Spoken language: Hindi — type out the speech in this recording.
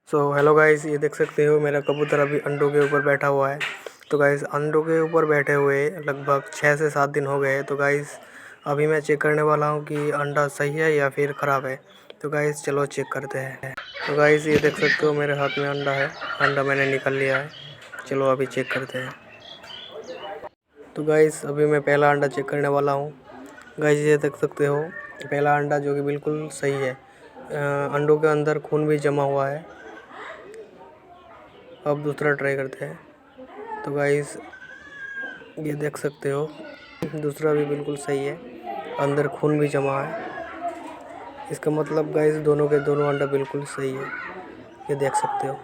सो हेलो गाइस, ये देख सकते हो मेरा कबूतर अभी अंडों के ऊपर बैठा हुआ है। तो गाइस अंडों के ऊपर बैठे हुए लगभग 6 से 7 दिन हो गए। तो गाइस अभी मैं चेक करने वाला हूँ कि अंडा सही है या फिर ख़राब है। तो गाइस चलो चेक करते हैं। तो गाइस ये देख सकते हो मेरे हाथ में अंडा है। अंडा मैंने निकाल लिया है। चलो अभी चेक करते हैं। तो गाइस अभी मैं पहला अंडा चेक करने वाला हूँ। गाइस ये देख सकते हो पहला अंडा जो कि बिल्कुल सही है। अंडों के अंदर खून भी जमा हुआ है। अब दूसरा ट्राई करते हैं। तो गाइस ये देख सकते हो दूसरा भी बिल्कुल सही है, अंदर खून भी जमा है। इसका मतलब गाइस दोनों के दोनों अंडा बिल्कुल सही है, ये देख सकते हो।